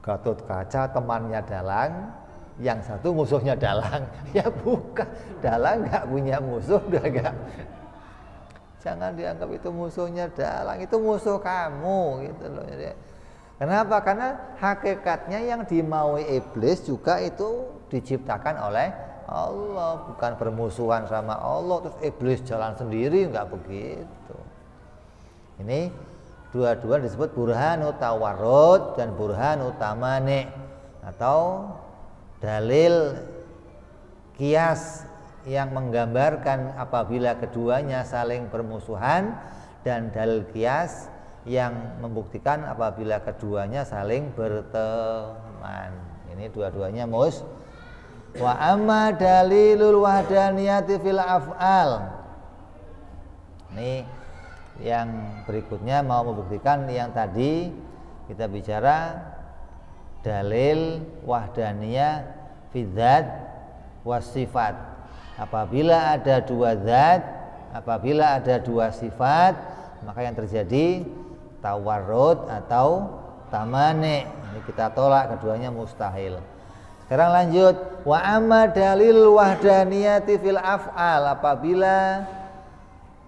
Gatot Kaca temannya dalang, yang satu musuhnya dalang. Ya bukan, dalang nggak punya musuh, udah nggak. Jangan dianggap itu musuhnya dalang, itu musuh kamu gitu loh. Kenapa? Karena hakikatnya yang dimaui iblis juga itu diciptakan oleh Allah, bukan bermusuhan sama Allah terus iblis jalan sendiri, enggak begitu. Ini dua-dua disebut burhanu tawarrud dan burhanu tamani, atau dalil kias yang menggambarkan apabila keduanya saling bermusuhan, dan dalil kias yang membuktikan apabila keduanya saling berteman. Ini dua-duanya wa amma dalilul wahdaniyati fil af'al. Ini yang berikutnya mau membuktikan yang tadi kita bicara dalil wahdaniyah fi dzat was sifat. Apabila ada dua zat, apabila ada dua sifat, maka yang terjadi tawarrud atau tamani. Ini kita tolak, keduanya mustahil. Sekarang lanjut, wa amma dalil wahdaniyati fil af'al. Apabila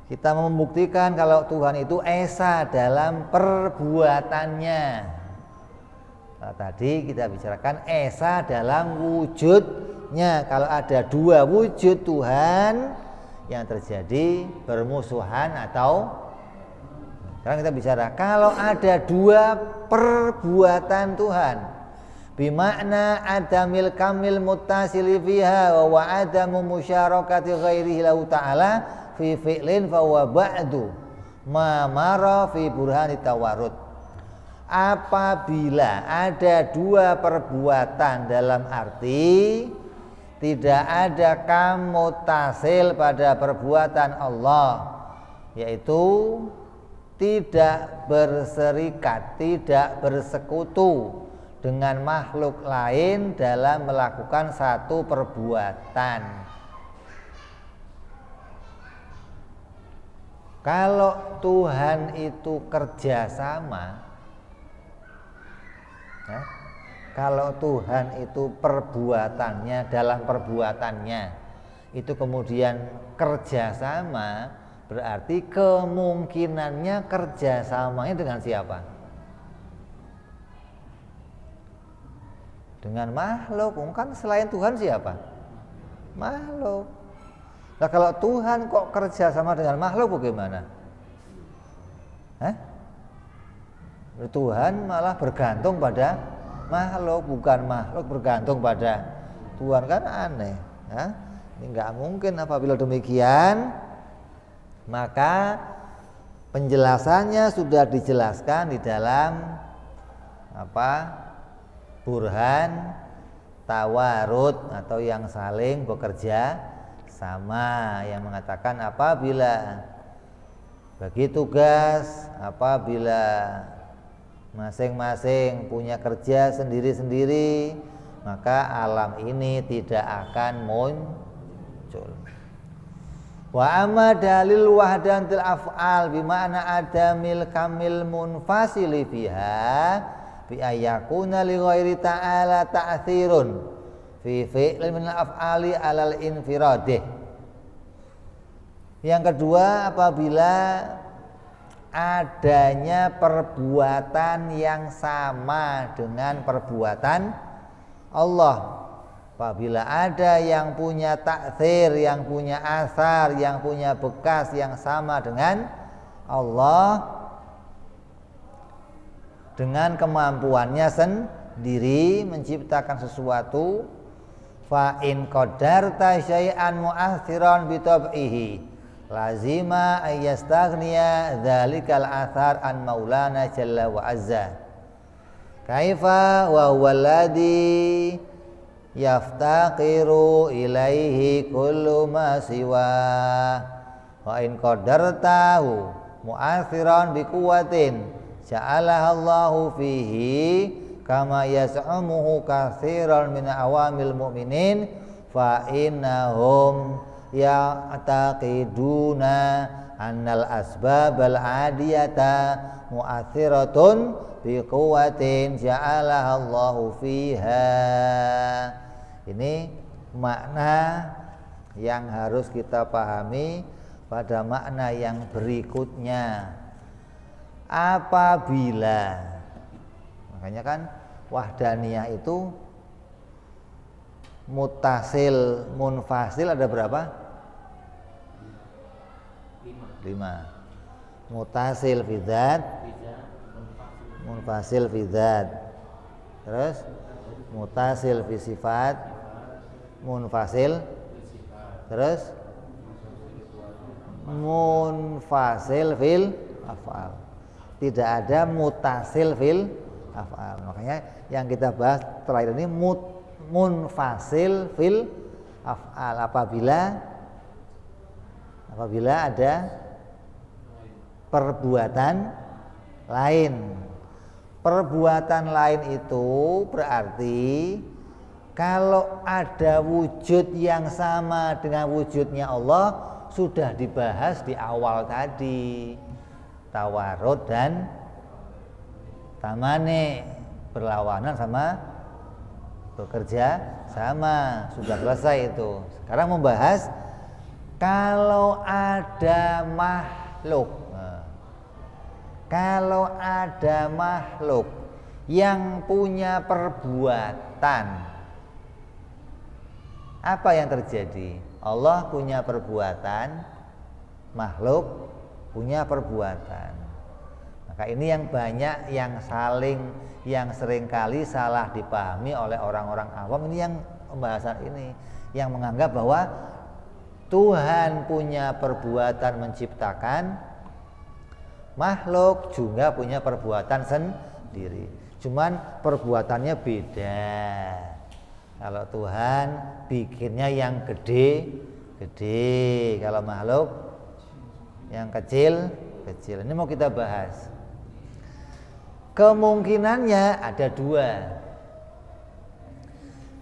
kita membuktikan kalau Tuhan itu esa dalam perbuatannya. Nah, tadi kita bicarakan esa dalam wujudnya. Kalau ada dua wujud Tuhan, yang terjadi bermusuhan atau sekarang kita bicara kalau ada dua perbuatan Tuhan, bimakna adamil kamil muttasili fiha wa adamu musyarakati ghairihi lahu ta'ala fi fi'lin fa huwa ba'du ma mara fi burhani tawarrud. Apabila ada dua perbuatan dalam arti tidak ada kam mutasil pada perbuatan Allah, yaitu tidak berserikat, tidak bersekutu dengan makhluk lain dalam melakukan satu perbuatan. Kalau Tuhan itu kerjasama, ya, kalau Tuhan itu perbuatannya dalam perbuatannya itu kemudian kerjasama, berarti kemungkinannya kerjasamanya dengan siapa? Dengan makhluk. Kan selain Tuhan siapa? Makhluk. Nah, kalau Tuhan kok kerjasama dengan makhluk bagaimana? Tuhan malah bergantung pada makhluk, bukan makhluk bergantung pada Tuhan, kan aneh. Ini nggak mungkin. Apabila demikian, maka penjelasannya sudah dijelaskan di dalam burhan tawarud atau yang saling bekerja sama, yang mengatakan apabila bagi tugas, apabila masing-masing punya kerja sendiri-sendiri, maka alam ini tidak akan muncul. Wa amma dalil wahdatil af'al bima'na adamil kamil munfasili fiha bi ayakuna li ghairi ta'ala ta'thirun fi fi'lin min af'ali alal infiradih. Yang kedua, apabila adanya perbuatan yang sama dengan perbuatan Allah. Apabila ada yang punya ta'thir, yang punya asar, yang punya bekas yang sama dengan Allah, dengan kemampuannya sendiri menciptakan sesuatu, fa in qadarta syai'an mu'athiran bi tab'ihi lazima ayyastaghniya dzalikal athar an maulana jalla wa azza kaifa wa huwa alladhi yaftaqiru ilaihi kullu ma siwa wa in qadartahu mu'athiran bi quwwatin ja'alaha Allahu fihi kama yas'umuhu katsiran min awamil mu'minin fa innahum ya'taqiduna annal asbabal adiyata mu'athiratun bi quwwatin ja'alaha Allahu fiha. Ini makna yang harus kita pahami pada makna yang berikutnya. Apabila, makanya kan wahdaniyah itu mutasil munfasil ada berapa? 5. Mutasil fi dzat, munfasil fi dzat, terus mutasil fi sifat, munfasil, terus munfasil fil af'al. Tidak ada mutasil fil af'al. Makanya yang kita bahas terakhir ini munfasil fil af'al, apabila ada perbuatan lain. Perbuatan lain itu berarti kalau ada wujud yang sama dengan wujudnya Allah sudah dibahas di awal tadi. Tawarud dan tamane, berlawanan sama bekerja sama, sudah selesai itu. Sekarang membahas kalau ada makhluk. Kalau ada makhluk yang punya perbuatan, apa yang terjadi? Allah punya perbuatan, makhluk punya perbuatan. Maka ini yang banyak yang seringkali salah dipahami oleh orang-orang awam. Ini yang pembahasan ini, yang menganggap bahwa Tuhan punya perbuatan menciptakan, makhluk juga punya perbuatan sendiri. Cuman perbuatannya beda. Kalau Tuhan bikinnya yang gede, kalau makhluk yang kecil. Ini mau kita bahas. Kemungkinannya ada dua.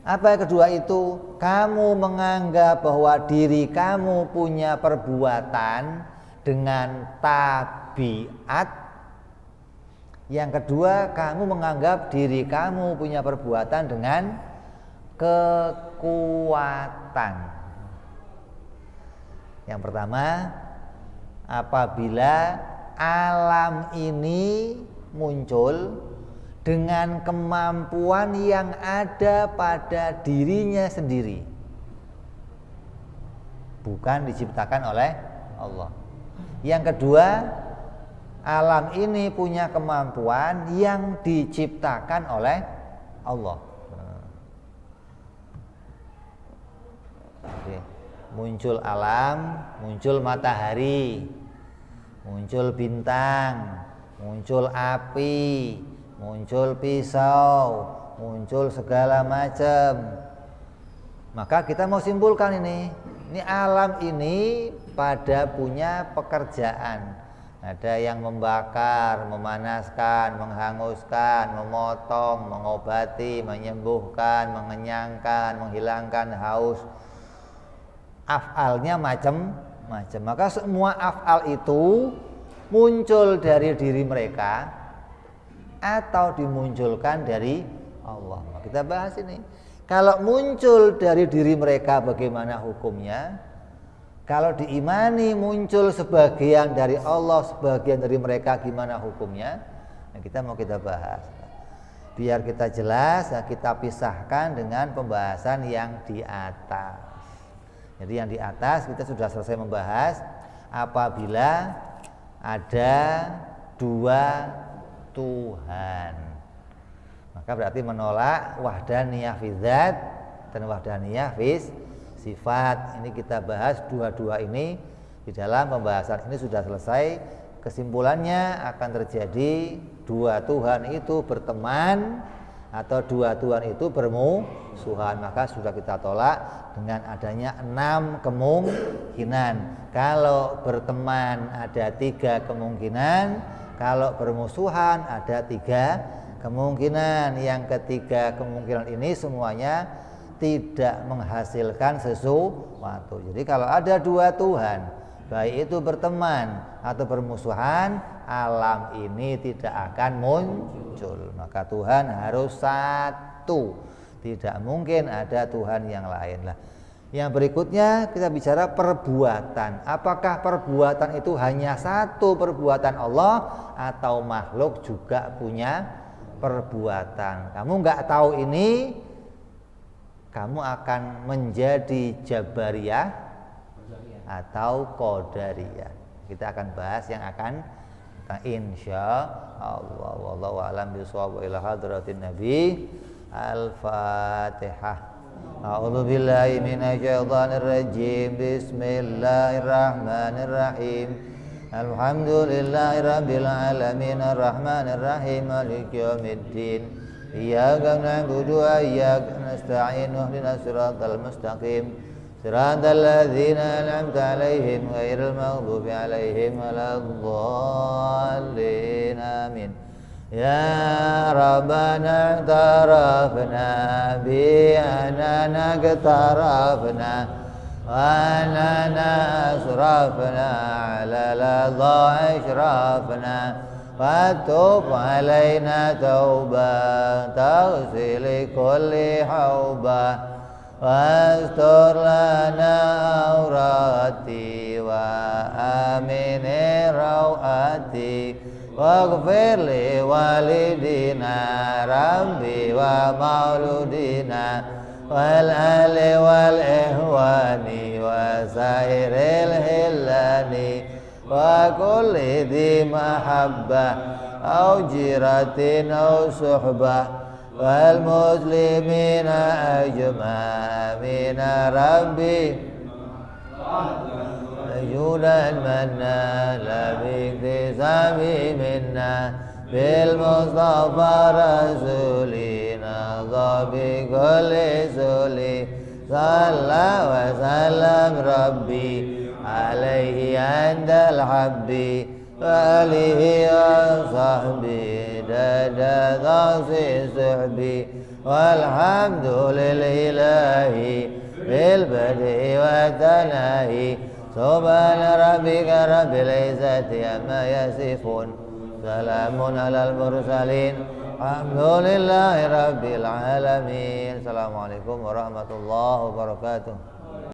Apa yang kedua itu? Kamu menganggap bahwa diri kamu punya perbuatan dengan tabiat. Yang kedua, kamu menganggap diri kamu punya perbuatan dengan kekuatan. Yang pertama, apabila alam ini muncul dengan kemampuan yang ada pada dirinya sendiri, bukan diciptakan oleh Allah. Yang kedua, alam ini punya kemampuan yang diciptakan oleh Allah. Oke. Muncul alam, muncul matahari, muncul bintang, muncul api, muncul pisau, muncul segala macam. Maka kita mau simpulkan ini alam ini pada punya pekerjaan. Ada yang membakar, memanaskan, menghanguskan, memotong, mengobati, menyembuhkan, mengenyangkan, menghilangkan haus. Af'alnya macam-macam. Maka semua af'al itu muncul dari diri mereka atau dimunculkan dari Allah. Kita bahas ini. Kalau muncul dari diri mereka bagaimana hukumnya? Kalau diimani muncul sebagian dari Allah, sebagian dari mereka, gimana hukumnya? Nah, kita bahas. Biar kita jelas, kita pisahkan dengan pembahasan yang di atas. Jadi yang di atas kita sudah selesai membahas apabila ada dua Tuhan. Maka berarti menolak wahdaniyah fi dzat dan wahdaniyah fi sifat. Ini kita bahas dua-dua ini di dalam pembahasan ini sudah selesai. Kesimpulannya akan terjadi dua Tuhan itu berteman atau dua Tuhan itu bermusuhan. Maka sudah kita tolak dengan adanya 6 kemungkinan. Kalau berteman ada 3 kemungkinan, kalau bermusuhan ada 3 kemungkinan. Yang ketiga kemungkinan ini semuanya tidak menghasilkan sesuatu. Jadi kalau ada dua Tuhan, baik itu berteman atau bermusuhan, alam ini tidak akan muncul. Maka Tuhan harus satu. Tidak mungkin ada Tuhan yang lain lah. Yang berikutnya kita bicara perbuatan. Apakah perbuatan itu hanya satu perbuatan Allah atau makhluk juga punya perbuatan? Kamu nggak tahu ini, kamu akan menjadi Jabariyah atau Qadariyah. Kita akan bahas yang akan insya Allah. Wallahu a'lam bishawab. Ila hadratin Nabi. Al-Fatihah. A'udzu billahi minasyaitonir rajim. Bismillahirrahmanirrahim. Alhamdulillahi rabbil alamin arrahmanir rahim maliki yaumiddin. Iyyaka na'budu wa iyyaka nasta'in ihdinas siratal mustaqim siratal ladzina an'amta 'alaihim ghairil maghdubi 'alaihim waladdallin amin. Ya Rabbana tarafna bi anana tarafna wa anana asrafna ala ladha ashrafna fatub alaina tauba taghsil kulli hauba wastur lana aurati wa amin rawati waghfir li walidina rabbi wa mauludina wal ali wal ihwani wa sairil hillani wa kulli dhi mahabbah au jiratin au suhbah wal muslimina ajma'in rabbi جودا منا لا باكتساب منا بالمصطفى رسولنا بكل سولي صلى وسلم ربي عليه عند الحب وآله وصحبه دادا صحبي والحمد لله بالبدء والتناهي سبحان ربك رب العزة عما يصفون سلام على المرسلين الحمد لله رب العالمين. Assalamualaikum warahmatullahi wabarakatuh.